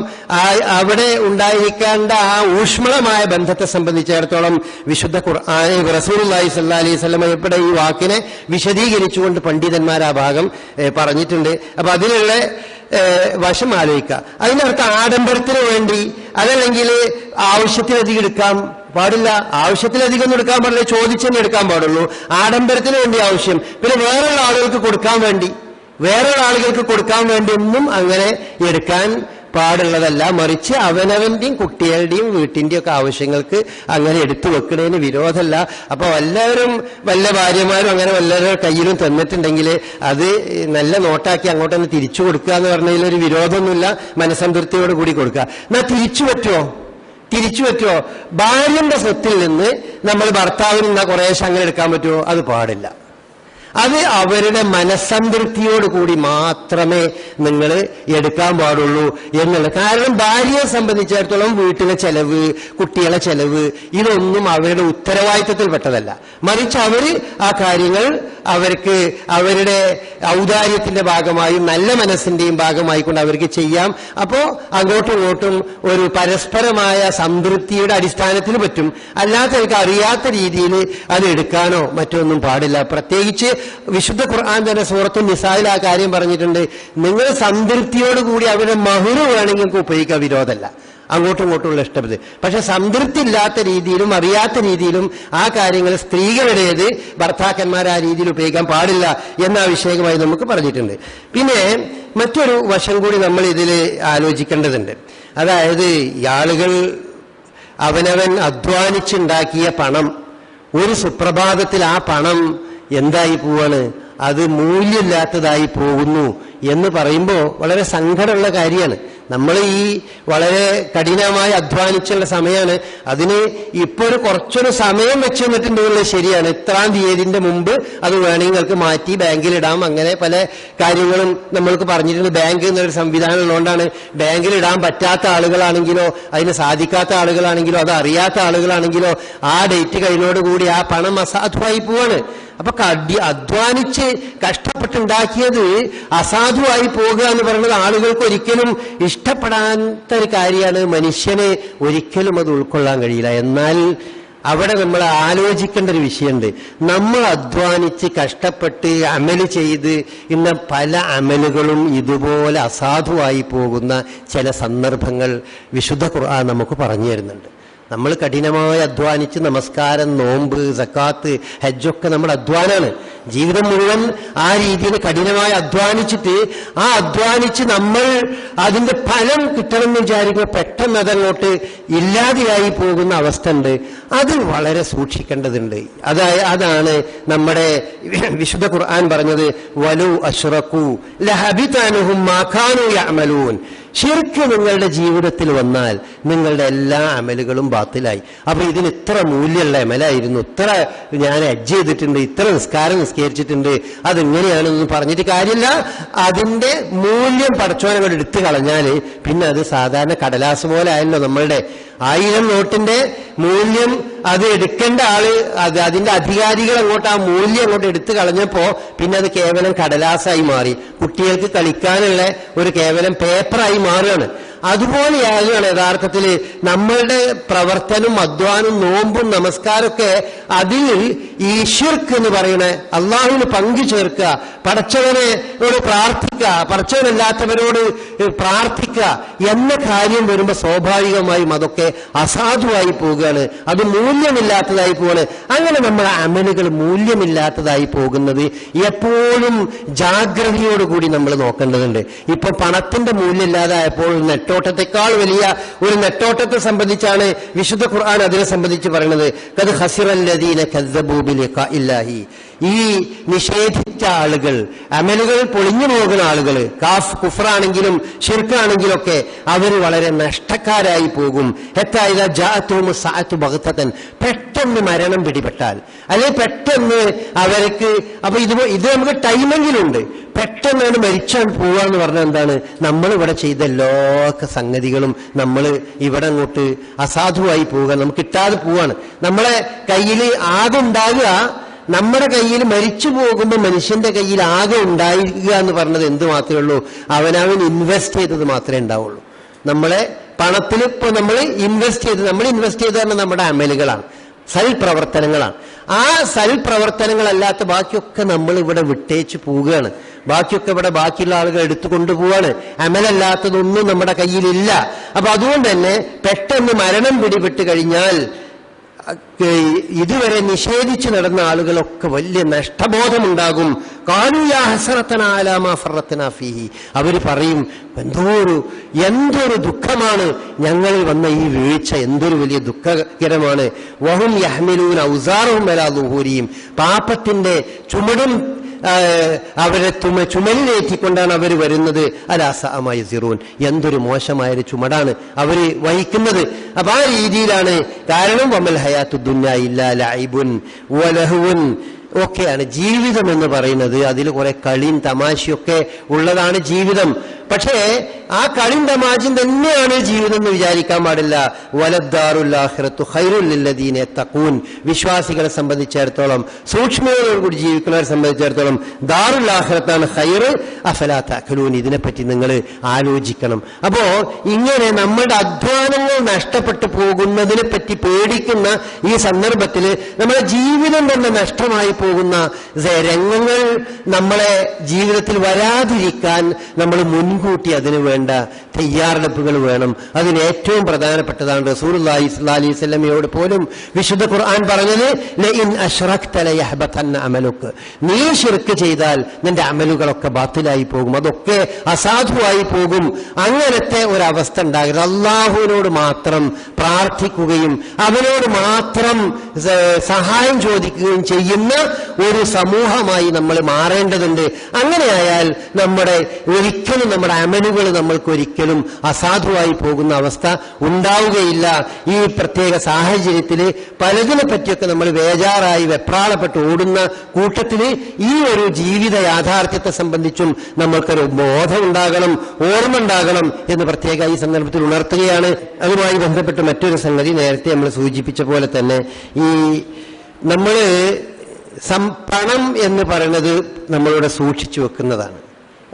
അവിടെ ഉണ്ടായിരിക്കേണ്ട ആ ഊഷ്മളമായ ബന്ധത്തെ സംബന്ധിച്ചിടത്തോളം വിശുദ്ധ ഖുർആൻ റസൂലുള്ളാഹി സ്വല്ലല്ലാഹു അലൈഹി വസല്ലം ഇവിടെ ഈ വാക്കിനെ വിശദീകരിച്ചുകൊണ്ട് പണ്ഡിതന്മാർ ആ ഭാഗം പറഞ്ഞിട്ടുണ്ട്. അപ്പൊ അതിലുള്ള വശം ആലോചിക്കുക. അതിനർത്ഥം ആഡംബരത്തിന് വേണ്ടി അതല്ലെങ്കിൽ ആവശ്യത്തിലധികം എടുക്കാൻ പാടില്ല. ആവശ്യത്തിലധികം ഒന്നും എടുക്കാൻ പാടില്ല, ചോദിച്ചെന്നെ എടുക്കാൻ പാടുള്ളൂ. ആഡംബരത്തിന് വേണ്ടി ആവശ്യം, പിന്നെ വേറെയുള്ള ആളുകൾക്ക് കൊടുക്കാൻ വേണ്ടി ഒന്നും അങ്ങനെ എടുക്കാൻ പാടുള്ളതല്ല. മറിച്ച് അവനവന്റെയും കുട്ടികളുടെയും വീട്ടിന്റെയും ഒക്കെ ആവശ്യങ്ങൾക്ക് അങ്ങനെ എടുത്തു വെക്കുന്നതിന് വിരോധമല്ല. അപ്പൊ വല്ല ഭാര്യമാരും അങ്ങനെ വല്ലവരുടെ കയ്യിലും തന്നിട്ടുണ്ടെങ്കിൽ അത് നല്ല നോട്ടാക്കി അങ്ങോട്ട് തന്നെ തിരിച്ചു കൊടുക്കുക എന്ന് പറഞ്ഞതിൽ ഒരു വിരോധമൊന്നുമില്ല. മനസ്സംതൃപ്തിയോട് കൂടി കൊടുക്കുക. എന്നാ തിരിച്ചു പറ്റുമോ? ഭാര്യന്റെ സ്വത്തിൽ നിന്ന് നമ്മൾ ഭർത്താവിന് എന്നാ കുറേശ്ശെ അങ്ങനെ എടുക്കാൻ പറ്റുമോ? അത് പാടില്ല. അത് അവരുടെ മനസ്സംതൃപ്തിയോടുകൂടി മാത്രമേ നിങ്ങൾ എടുക്കാൻ പാടുള്ളൂ എന്നുള്ളത്. കാരണം ഭാര്യയെ സംബന്ധിച്ചിടത്തോളം വീട്ടിലെ ചെലവ്, കുട്ടികളെ ചെലവ്, ഇതൊന്നും അവരുടെ ഉത്തരവാദിത്വത്തിൽപ്പെട്ടതല്ല. മറിച്ച് ആ കാര്യങ്ങൾ അവർക്ക് അവരുടെ ഔദാര്യത്തിന്റെ ഭാഗമായും നല്ല മനസ്സിന്റെയും ഭാഗമായിക്കൊണ്ട് അവർക്ക് ചെയ്യാം. അപ്പോ അങ്ങോട്ടും ഇങ്ങോട്ടും ഒരു പരസ്പരമായ സംതൃപ്തിയുടെ അടിസ്ഥാനത്തിൽ പറ്റും. അല്ലാത്തവർക്ക് അറിയാത്ത രീതിയിൽ അത് എടുക്കാനോ മറ്റൊന്നും പാടില്ല. പ്രത്യേകിച്ച് വിശുദ്ധ ഖുർആൻ തന്നെ സൂറത്തുൽ നിസായിൽ ആ കാര്യം പറഞ്ഞിട്ടുണ്ട്. നിങ്ങൾ സംതൃപ്തിയോടുകൂടി അവരുടെ മഹ്റ് വേണമെങ്കിൽ നിങ്ങൾക്ക് ഉപയോഗിക്കാൻ വിരോധമല്ല, അങ്ങോട്ടും ഇങ്ങോട്ടുമുള്ള ഇഷ്ടപ്പെട്ട്. പക്ഷെ സംതൃപ്തി ഇല്ലാത്ത രീതിയിലും അറിയാത്ത രീതിയിലും ആ കാര്യങ്ങൾ സ്ത്രീകളുടേത് ഭർത്താക്കന്മാർ ആ രീതിയിൽ ഉപയോഗിക്കാൻ പാടില്ല എന്ന വിഷയമായി നമുക്ക് പറഞ്ഞിട്ടുണ്ട്. പിന്നെ മറ്റൊരു വശം കൂടി നമ്മൾ ഇതിൽ ആലോചിക്കേണ്ടതുണ്ട്. അതായത് ആളുകൾ അവനവൻ അധ്വാനിച്ചുണ്ടാക്കിയ പണം ഒരു സുപ്രഭാതത്തിൽ ആ പണം എന്തായി പോവാണ്, അത് മൂല്യമില്ലാത്തതായി പോകുന്നു എന്ന് പറയുമ്പോൾ വളരെ സങ്കടമുള്ള കാര്യമാണ്. നമ്മൾ ഈ വളരെ കഠിനമായി അധ്വാനിച്ചുള്ള സമയമാണ്. അതിന് ഇപ്പൊ കുറച്ചൊരു സമയം വെച്ച് തന്നിട്ടുണ്ടെന്നുള്ളത് ശരിയാണ്. ഇത്രാം തീയതിന്റെ മുമ്പ് അത് വേണമെങ്കിൽ നിങ്ങൾക്ക് മാറ്റി ബാങ്കിലിടാം. അങ്ങനെ പല കാര്യങ്ങളും നമ്മൾക്ക് പറഞ്ഞിട്ടുണ്ട്. ബാങ്ക് എന്നൊരു സംവിധാനം ഉള്ളതുകൊണ്ടാണ്. ബാങ്കിലിടാൻ പറ്റാത്ത ആളുകളാണെങ്കിലോ അതിന് സാധിക്കാത്ത ആളുകളാണെങ്കിലോ അത് അറിയാത്ത ആളുകളാണെങ്കിലോ ആ ഡേറ്റ് കഴിഞ്ഞോടുകൂടി ആ പണം അസാധുവായി പോവാണ്. അപ്പൊ അധ്വാനിച്ച് കഷ്ടപ്പെട്ടുണ്ടാക്കിയത് അസാധുവായി പോകുക എന്ന് പറയുന്നത് ആളുകൾക്ക് ഒരിക്കലും ഇഷ്ടപ്പെടാത്ത ഒരു കാര്യമാണ്. മനുഷ്യന് ഒരിക്കലും അത് ഉൾക്കൊള്ളാൻ കഴിയില്ല. എന്നാൽ അവിടെ നമ്മൾ ആലോചിക്കേണ്ട ഒരു വിഷയമുണ്ട്. നമ്മൾ അധ്വാനിച്ച് കഷ്ടപ്പെട്ട് അമല് ചെയ്ത് ഇന്ന് പല അമലുകളും ഇതുപോലെ അസാധുവായി പോകുന്ന ചില സന്ദർഭങ്ങൾ വിശുദ്ധ ഖുർആൻ നമുക്ക് പറഞ്ഞു തരുന്നുണ്ട്. നമ്മൾ കഠിനമായി അധ്വാനിച്ച് നമസ്കാരം, നോമ്പ്, സക്കാത്ത്, ഹജ്ജൊക്കെ നമ്മുടെ അധ്വാനാണ്. ജീവിതം മുഴുവൻ ആ രീതിയിൽ കഠിനമായി അധ്വാനിച്ചിട്ട് അധ്വാനിച്ച് നമ്മൾ അതിന്റെ ഫലം കിട്ടണമെന്ന് വിചാരിക്കുമ്പോൾ പെട്ടെന്ന് അതങ്ങോട്ട് ഇല്ലാതെയായി പോകുന്ന അവസ്ഥ ഉണ്ട്. അത് വളരെ സൂക്ഷിക്കേണ്ടതുണ്ട്. അതാണ് നമ്മുടെ വിശുദ്ധ ഖുർആൻ പറഞ്ഞത്, വലു അശ്റകൂ ലഹബിത അൻഹും മാ കാനൂ യഅമലൂൻ. ശിർക്ക് നിങ്ങളുടെ ജീവിതത്തിൽ വന്നാൽ നിങ്ങളുടെ എല്ലാ അമലുകളും ബാത്തിലായി. അപ്പൊ ഇതിന് ഇത്ര മൂല്യമുള്ള അമലായിരുന്നു, ഇത്ര ഞാൻ ഹജ്ജ് ചെയ്തിട്ടുണ്ട്, ഇത്ര നിസ്കാരം നിസ്കരിച്ചിട്ടുണ്ട്, അതെങ്ങനെയാണെന്ന് പറഞ്ഞിട്ട് കാര്യമില്ല. അതിന്റെ മൂല്യം പടച്ചോനങ്ങൾ എടുത്തു കളഞ്ഞാല് പിന്നെ അത് സാധാരണ കടലാസ് പോലെ ആയല്ലോ. നമ്മളുടെ 1000 നോട്ടിന്റെ മൂല്യം അത് എടുക്കേണ്ട ആള് അതിന്റെ അധികാരികൾ അങ്ങോട്ട് ആ മൂല്യം അങ്ങോട്ട് എടുത്തു കളഞ്ഞപ്പോ പിന്നെ അത് കേവലം കടലാസായി മാറി. കുട്ടികൾക്ക് കളിക്കാനുള്ള ഒരു കേവലം പേപ്പറായി മാറുകയാണ്. അതുപോലെയാകുകയാണ് യഥാർത്ഥത്തിൽ നമ്മളുടെ പ്രവർത്തനം, അധ്വാനം, നോമ്പും നമസ്കാരമൊക്കെ അതിൽ ഈ ശിർക്ക് എന്ന് പറയുന്ന അള്ളാഹുവിന് പങ്കു ചേർക്കുക, പടച്ചവനോട് പ്രാർത്ഥിക്കുക, പടച്ചവനല്ലാത്തവരോട് പ്രാർത്ഥിക്കുക എന്ന കാര്യം വരുമ്പോൾ സ്വാഭാവികമായും അതൊക്കെ അസാധുവായി പോവുകയാണ്, അത് മൂല്യമില്ലാത്തതായി പോവാണ്. അങ്ങനെ നമ്മുടെ അമലുകൾ മൂല്യമില്ലാത്തതായി പോകുന്നത് എപ്പോഴും ജാഗ്രതയോടുകൂടി നമ്മൾ നോക്കേണ്ടതുണ്ട്. ഇപ്പൊ പണത്തിന്റെ മൂല്യമില്ലാതായപ്പോൾ നെട്ടോട്ടത്തെക്കാൾ വലിയ ഒരു നെട്ടോട്ടത്തെ സംബന്ധിച്ചാണ് വിശുദ്ധ ഖുർആൻ അതിനെ സംബന്ധിച്ച് പറയുന്നത്. ഖദ് ഖസിറല്ലദീന കസ്സബൂ ബിലിഖാഇല്ലാഹി. ഈ നിഷേധിച്ച ആളുകൾ, അമലുകൾ പൊളിഞ്ഞു പോകുന്ന ആളുകൾ, കുഫ്റാണെങ്കിലും ശിർക്കാണെങ്കിലും ഒക്കെ അവർ വളരെ നഷ്ടക്കാരായി പോകും. ഹത്താ ഇദാ ജാഅത്തുഹും സഅതു ബഗ്തതൻ. പെട്ടെന്ന് മരണം പിടിപെട്ടാൽ, അല്ലെങ്കിൽ പെട്ടെന്ന് അവർക്ക് അപ്പൊ ഇത് നമുക്ക് ടൈമെങ്കിലുണ്ട്. പെട്ടെന്നാണ് മരിച്ചാൽ പോവാന്ന് പറഞ്ഞാൽ എന്താണ്, നമ്മളിവിടെ ചെയ്ത എല്ലാ സംഗതികളും നമ്മൾ ഇവിടെ അങ്ങോട്ട് അസാധുവായി പോവുക, നമുക്ക് കിട്ടാതെ പോവാണ്. നമ്മളെ കയ്യിൽ ആകെ ഉണ്ടാകുക, നമ്മുടെ കയ്യിൽ മരിച്ചു പോകുമ്പോൾ മനുഷ്യന്റെ കയ്യിൽ ആകെ ഉണ്ടായിരിക്കുക എന്ന് പറഞ്ഞത് എന്ത് മാത്രമേ ഉള്ളൂ, അവനവൻ ഇൻവെസ്റ്റ് ചെയ്തത് മാത്രമേ ഉണ്ടാവുള്ളൂ. നമ്മളെ പണത്തിൽ ഇപ്പൊ നമ്മൾ ഇൻവെസ്റ്റ് ചെയ്ത് പറഞ്ഞാൽ നമ്മുടെ അമലുകളാണ്, സൽപ്രവർത്തനങ്ങളാണ്. ആ സൽപ്രവർത്തനങ്ങളല്ലാത്ത ബാക്കിയൊക്കെ നമ്മൾ ഇവിടെ വിട്ടേച്ച് പോവുകയാണ്. ബാക്കിയൊക്കെ ഇവിടെ ബാക്കിയുള്ള ആളുകൾ എടുത്തു കൊണ്ടുപോവാണ്. അമലല്ലാത്തതൊന്നും നമ്മുടെ കയ്യിലില്ല. അപ്പൊ അതുകൊണ്ട് തന്നെ പെട്ടെന്ന് മരണം പിടിപെട്ട് കഴിഞ്ഞാൽ ഇതുവരെ നിഷേധിച്ചു നടന്ന ആളുകളൊക്കെ വലിയ നഷ്ടബോധമുണ്ടാകും. കാലുയാ ഹസറത്തനാ അലാ മാ ഫറത്നാ ഫീഹി, അവര് പറയും എന്തൊരു ദുഃഖമാണ് ഞങ്ങളിൽ വന്ന ഈ വീഴ്ച, എന്തൊരു വലിയ ദുഃഖകരമാണ്. വഹും യഹ്മിലൂന ഔസാറഹും അലാ ദുഹൂരിഹിം, പാപത്തിന്റെ ചുമടും അവരെ ചുമലിലേറ്റിക്കൊണ്ടാണ് അവർ വരുന്നത്. അലാസഅമായി സിറൂൻ, എന്തൊരു മോശമായൊരു ചുമടാണ് അവര് വഹിക്കുന്നത്. അപ്പൊ ആ രീതിയിലാണ്. കാരണം വമൽ ഹയാത്തു ദുനിയ ഇല്ലാ ലഅബുൻ വലഹുൻ ഒക്കെയാണ് ജീവിതം എന്ന് പറയുന്നത്. അതിൽ കുറെ കളിയും തമാശയൊക്കെ ഉള്ളതാണ് ജീവിതം. പക്ഷേ ആ കളിയും തമാശയും തന്നെയാണ് ജീവിതം എന്ന് വിചാരിക്കാൻ പാടില്ല. വലദ്ദാറുൽ ആഖിറത്തു ഖൈറുൽ ലില്ലദീന യത്തഖൂൻ, വിശ്വാസികളെ സംബന്ധിച്ചിടത്തോളം, സൂക്ഷ്മതയോടുകൂടി ജീവിക്കുന്നവരെ സംബന്ധിച്ചിടത്തോളം ദാറുൽ ആഖിറത്താണ് ഖൈറ്. അഫലാ തഅഖലൂൻ, ഇതിനെപ്പറ്റി നിങ്ങൾ ആലോചിക്കണം. അപ്പോ ഇങ്ങനെ നമ്മുടെ അധ്വാനങ്ങൾ നഷ്ടപ്പെട്ടു പോകുന്നതിനെ പറ്റി പേടിക്കുന്ന ഈ സന്ദർഭത്തിൽ നമ്മുടെ ജീവിതം തന്നെ നഷ്ടമായി പോകുന്ന രംഗങ്ങൾ നമ്മളെ ജീവിതത്തിൽ വരാതിരിക്കാൻ നമ്മൾ മുൻകൂട്ടി അതിനു വേണ്ട തയ്യാറെടുപ്പുകൾ വേണം. അതിന് ഏറ്റവും പ്രധാനപ്പെട്ടതാണ് റസൂലുള്ളാഹി സ്വല്ലല്ലാഹി അലൈഹി വസല്ലമയോട് പോലും വിശുദ്ധ ഖുർആൻ പറഞ്ഞത്, ലഇൻ അശ്റക്ത ലയഹ്ബതന്ന അമലുക, നീ ശിർക്ക് ചെയ്താൽ നിന്റെ അമലുകളൊക്കെ ബാത്തിലായി പോകും, അതൊക്കെ അസാധുവായി പോകും. അങ്ങനത്തെ ഒരവസ്ഥ ഉണ്ടാകരുത്. അള്ളാഹുവിനോട് മാത്രം പ്രാർത്ഥിക്കുകയും അവനോട് മാത്രം സഹായം ചോദിക്കുകയും ചെയ്യുന്ന ഒരു സമൂഹമായി നമ്മൾ മാറേണ്ടതുണ്ട്. അങ്ങനെയായാൽ ഒരിക്കലും നമ്മുടെ അമലുകൾ നമ്മൾക്ക് ഒരിക്കലും അസാധുവായി പോകുന്ന അവസ്ഥ ഉണ്ടാവുകയില്ല. ഈ പ്രത്യേക സാഹചര്യത്തിൽ പലതിനെ പറ്റിയൊക്കെ നമ്മൾ വേജാറായി വെപ്രാളപ്പെട്ട് ഓടുന്ന കൂട്ടത്തിൽ ഈ ഒരു ജീവിത യാഥാർത്ഥ്യത്തെ സംബന്ധിച്ചും നമ്മൾക്കൊരു ബോധം ഉണ്ടാകണം, ഓർമ്മ ഉണ്ടാകണം എന്ന് പ്രത്യേക ഈ സന്ദർഭത്തിൽ ഉണർത്തുകയാണ്. അതുമായി ബന്ധപ്പെട്ട് മറ്റൊരു സംഗതി നേരത്തെ നമ്മൾ സൂചിപ്പിച്ച പോലെ തന്നെ ഈ പണം എന്ന് പറയുന്നത് നമ്മളിവിടെ സൂക്ഷിച്ചു വെക്കുന്നതാണ്.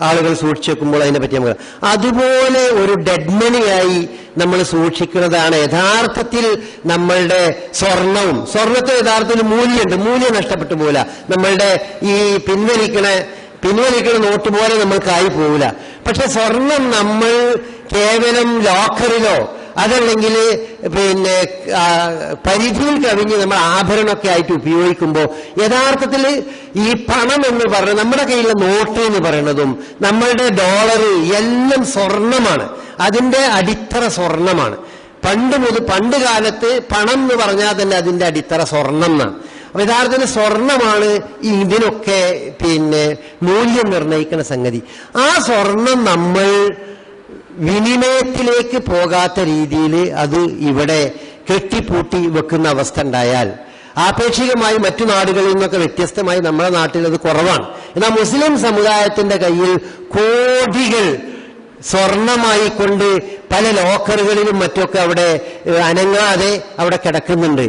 ആളുകൾ സൂക്ഷിച്ചു വെക്കുമ്പോൾ അതിനെപ്പറ്റി നമുക്ക് അതുപോലെ ഒരു ഡെഡ് മണിയായി നമ്മൾ സൂക്ഷിക്കുന്നതാണ് യഥാർത്ഥത്തിൽ നമ്മളുടെ സ്വർണത്തിന് യഥാർത്ഥത്തിൽ മൂല്യമുണ്ട്. മൂല്യം നഷ്ടപ്പെട്ടു പോകില്ല. നമ്മളുടെ ഈ പിൻവലിക്കണ നോട്ട് പോലെ നമ്മൾക്കായി പോകില്ല. പക്ഷെ സ്വർണം നമ്മൾ കേവലം ലോക്കറിലോ അതല്ലെങ്കിൽ പരിധിയിൽ കവിഞ്ഞ് നമ്മൾ ആഭരണമൊക്കെ ആയിട്ട് ഉപയോഗിക്കുമ്പോൾ യഥാർത്ഥത്തിൽ ഈ പണം എന്ന് പറയുന്നത് നമ്മുടെ കയ്യിലെ നോട്ട് എന്ന് പറയുന്നതും നമ്മളുടെ ഡോളർ എല്ലാം സ്വർണമാണ്. അതിന്റെ അടിത്തറ സ്വർണമാണ്. പണ്ട് കാലത്ത് പണം എന്ന് പറഞ്ഞാൽ തന്നെ അതിന്റെ അടിത്തറ സ്വർണം എന്നാണ്. അപ്പൊ യഥാർത്ഥത്തിൽ സ്വർണമാണ് ഇതിനൊക്കെ മൂല്യം നിർണ്ണയിക്കുന്ന സംഗതി. ആ സ്വർണം നമ്മൾ വിനിമയത്തിലേക്ക് പോകാത്ത രീതിയിൽ അത് ഇവിടെ കെട്ടിപ്പൂട്ടി വെക്കുന്ന അവസ്ഥ ഉണ്ടായാൽ ആപേക്ഷികമായി മറ്റു നാടുകളിൽ നിന്നൊക്കെ വ്യത്യസ്തമായി നമ്മുടെ നാട്ടിൽ അത് കുറവാണ്. എന്നാൽ മുസ്ലിം സമുദായത്തിന്റെ കയ്യിൽ കോടികൾ സ്വർണമായി കൊണ്ട് പല ലോക്കറുകളിലും മറ്റൊക്കെ അവിടെ അനങ്ങാതെ അവിടെ കിടക്കുന്നുണ്ട്.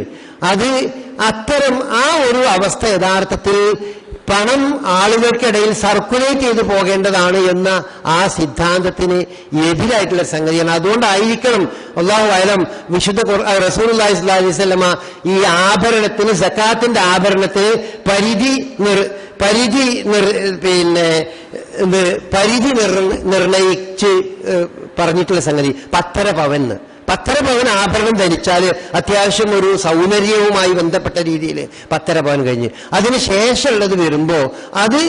അത്തരം ആ ഒരു അവസ്ഥ യഥാർത്ഥത്തിൽ പണം ആളുകൾക്കിടയിൽ സർക്കുലേറ്റ് ചെയ്തു പോകേണ്ടതാണ് എന്ന ആ സിദ്ധാന്തത്തിന് എതിരായിട്ടുള്ള സംഗതിയാണ്. അതുകൊണ്ടായിരിക്കണം അല്ലാഹു അഅലം വിശുദ്ധ റസൂലുള്ളാഹി സ്വല്ലല്ലാഹി അലൈഹി വസല്ലമ ഈ ആഭരണത്തിന് സക്കാത്തിന്റെ ആഭരണത്തിന് പരിധി നിർണയിച്ച് പറഞ്ഞിട്ടുള്ള സംഗതി 10.5 പവൻ. 10.5 പവൻ ആഭരണം ധരിച്ചാൽ അത്യാവശ്യം ഒരു സൗന്ദര്യവുമായി ബന്ധപ്പെട്ട രീതിയിൽ 10.5 പവൻ കഴിഞ്ഞ് അതിനുശേഷമുള്ളത് വരുമ്പോ അത്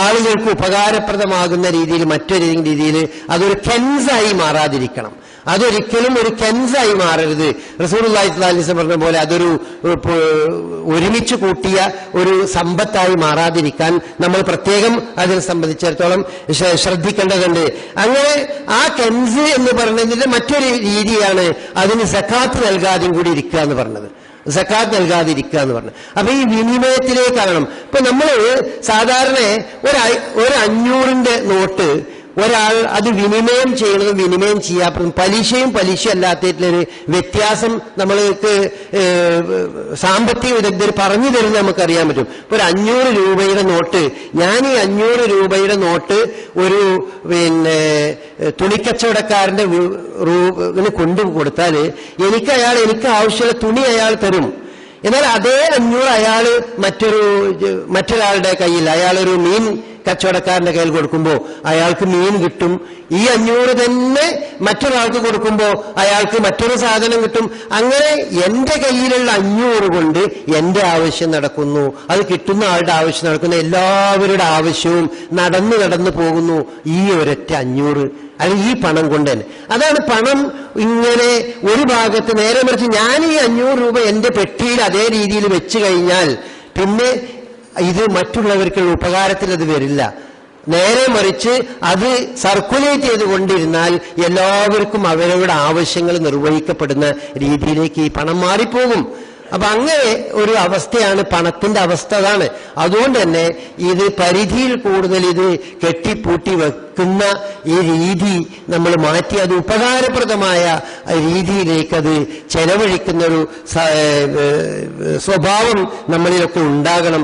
ആളുകൾക്ക് ഉപകാരപ്രദമാകുന്ന രീതിയിൽ മറ്റൊരു രീതിയിൽ അതൊരു കെൻസായി മാറാതിരിക്കണം. അതൊരിക്കലും ഒരു കെൻസായി മാറരുത്. റസൂലുള്ളാഹി സ്വല്ലല്ലാഹി അലൈഹി വസല്ലം പറഞ്ഞ പോലെ അതൊരു ഒരുമിച്ച് കൂട്ടിയ ഒരു സമ്പത്തായി മാറാതിരിക്കാൻ നമ്മൾ പ്രത്യേകം അതിനെ സംബന്ധിച്ചിടത്തോളം ശ്രദ്ധിക്കേണ്ടതുണ്ട്. അങ്ങനെ ആ കെൻസ് എന്ന് പറയുന്നതിന്റെ മറ്റൊരു രീതിയാണ് അതിന് സക്കാത്ത് നൽകാതെയും കൂടി ഇരിക്കുക എന്ന് പറഞ്ഞത്. സക്കാത്ത് നൽകാതിരിക്കുക എന്ന് പറഞ്ഞു. അപ്പൊ ഈ വിനിമയത്തിലേക്കാകണം. ഇപ്പൊ നമ്മൾ സാധാരണ ഒരു 500-ന്റെ നോട്ട് ഒരാൾ അത് വിനിമയം ചെയ്യുന്നതും വിനിമയം ചെയ്യാത്തതും പലിശയും പലിശ അല്ലാത്തതിലൊരു വ്യത്യാസം നമ്മൾക്ക് സാമ്പത്തിക വിദഗ്ധർ പറഞ്ഞു തരുന്നത് നമുക്കറിയാൻ പറ്റും. ഇപ്പൊ ഒരു 500 രൂപയുടെ നോട്ട്, ഞാൻ ഈ 500 രൂപയുടെ നോട്ട് ഒരു തുണിക്കച്ചവടക്കാരന്റെ കൊണ്ടു കൊടുത്താൽ എനിക്ക് ആവശ്യമുള്ള തുണി അയാൾ തരും. എന്നാൽ അതേ 500 അയാള് മറ്റൊരാളുടെ കയ്യിൽ, അയാളൊരു മീൻ കച്ചവടക്കാരന്റെ കയ്യിൽ കൊടുക്കുമ്പോൾ അയാൾക്ക് മീൻ കിട്ടും. ഈ 500 തന്നെ മറ്റൊരാൾക്ക് കൊടുക്കുമ്പോൾ അയാൾക്ക് മറ്റൊരു സാധനം കിട്ടും. അങ്ങനെ എന്റെ കയ്യിലുള്ള 500 കൊണ്ട് എന്റെ ആവശ്യം നടക്കുന്നു, അത് കിട്ടുന്ന ആളുടെ ആവശ്യം നടക്കുന്നു, എല്ലാവരുടെ ആവശ്യവും നടന്നു പോകുന്നു ഈ ഒരൊറ്റ 500 അല്ലെങ്കിൽ ഈ പണം കൊണ്ട് തന്നെ. അതാണ് പണം ഇങ്ങനെ ഒരു ഭാഗത്ത്. നേരെ മറിച്ച് ഞാൻ ഈ 500 രൂപ എന്റെ പെട്ടിയിൽ അതേ രീതിയിൽ വെച്ച് കഴിഞ്ഞാൽ പിന്നെ ഇത് മറ്റുള്ളവർക്കുള്ള ഉപകാരത്തിൽ അത് വരില്ല. നേരെ മറിച്ച് അത് സർക്കുലേറ്റ് ചെയ്തുകൊണ്ടിരുന്നാൽ എല്ലാവർക്കും അവരവരുടെ ആവശ്യങ്ങൾ നിർവഹിക്കപ്പെടുന്ന രീതിയിലേക്ക് ഈ പണം മാറിപ്പോകും. അപ്പൊ അങ്ങനെ ഒരു അവസ്ഥയാണ് പണത്തിന്റെ അവസ്ഥ. അതാണ്. അതുകൊണ്ട് തന്നെ ഇത് പരിധിയിൽ കൂടുതൽ ഇത് കെട്ടിപ്പൂട്ടി വെക്കുന്ന ഈ രീതി നമ്മൾ മാറ്റി അത് ഉപകാരപ്രദമായ രീതിയിലേക്ക് അത് ചെലവഴിക്കുന്നൊരു സ്വഭാവം നമ്മളിലൊക്കെ ഉണ്ടാകണം.